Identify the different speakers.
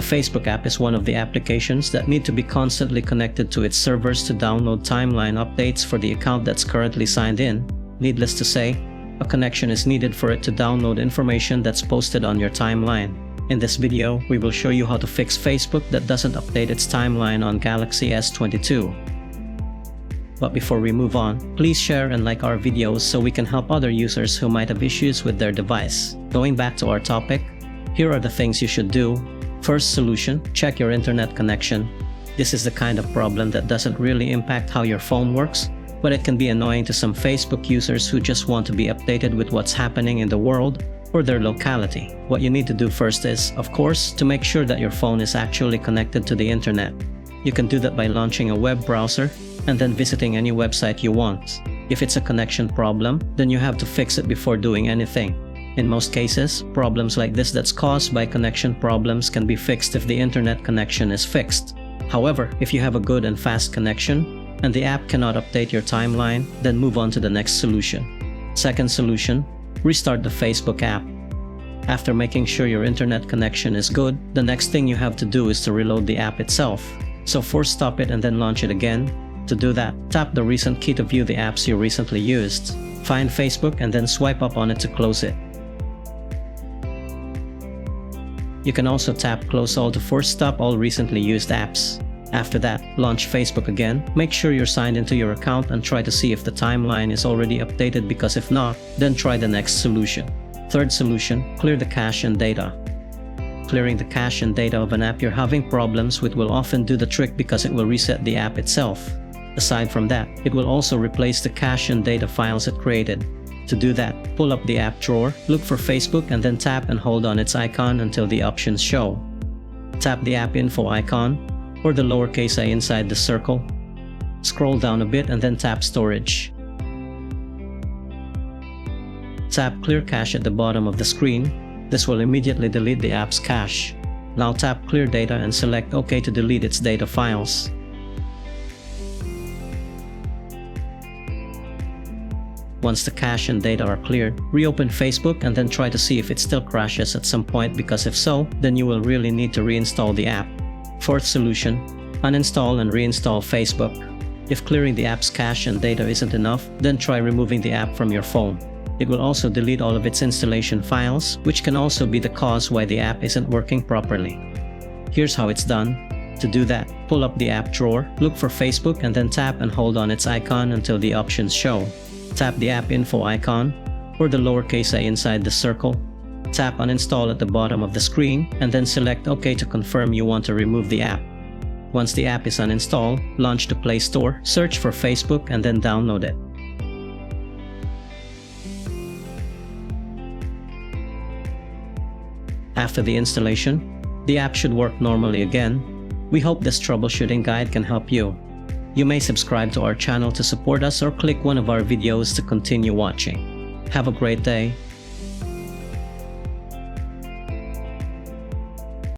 Speaker 1: Facebook app is one of the applications that need to be constantly connected to its servers to download timeline updates for the account that's currently signed in. Needless to say, a connection is needed for it to download information that's posted on your timeline. In this video, we will show you how to fix Facebook that doesn't update its timeline on Galaxy S22. But before we move on, please share and like our videos so we can help other users who might have issues with their device. Going back to our topic, here are the things you should do. First solution, check your internet connection. This is the kind of problem that doesn't really impact how your phone works, but it can be annoying to some Facebook users who just want to be updated with what's happening in the world or their locality. What you need to do first is, of course, to make sure that your phone is actually connected to the internet. You can do that by launching a web browser and then visiting any website you want. If it's a connection problem, then you have to fix it before doing anything. In most cases, problems like this that's caused by connection problems can be fixed if the internet connection is fixed. However, if you have a good and fast connection, and the app cannot update your timeline, then move on to the next solution. Second solution, restart the Facebook app. After making sure your internet connection is good, the next thing you have to do is to reload the app itself. So force stop it and then launch it again. To do that, tap the recent key to view the apps you recently used. Find Facebook and then swipe up on it to close it. You can also tap Close All to force stop all recently used apps. After that, launch Facebook again, make sure you're signed into your account and try to see if the timeline is already updated, because if not, then try the next solution. Third solution, clear the cache and data. Clearing the cache and data of an app you're having problems with will often do the trick because it will reset the app itself. Aside from that, it will also replace the cache and data files it created. To do that, pull up the app drawer, look for Facebook and then tap and hold on its icon until the options show. Tap the app info icon, or the lowercase I inside the circle. Scroll down a bit and then tap storage. Tap clear cache at the bottom of the screen. This will immediately delete the app's cache. Now tap clear data and select OK to delete its data files. Once the cache and data are cleared, reopen Facebook and then try to see if it still crashes at some point, because if so, then you will really need to reinstall the app. Fourth solution, uninstall and reinstall Facebook. If clearing the app's cache and data isn't enough, then try removing the app from your phone. It will also delete all of its installation files, which can also be the cause why the app isn't working properly. Here's how it's done. To do that, pull up the app drawer, look for Facebook and then tap and hold on its icon until the options show. Tap the app info icon, or the lowercase I inside the circle. Tap uninstall at the bottom of the screen and then select OK to confirm you want to remove the app. Once the app is uninstalled, launch the Play Store, search for Facebook and then download it. After the installation, the app should work normally again. We hope this troubleshooting guide can help you. You may subscribe to our channel to support us or click one of our videos to continue watching. Have a great day.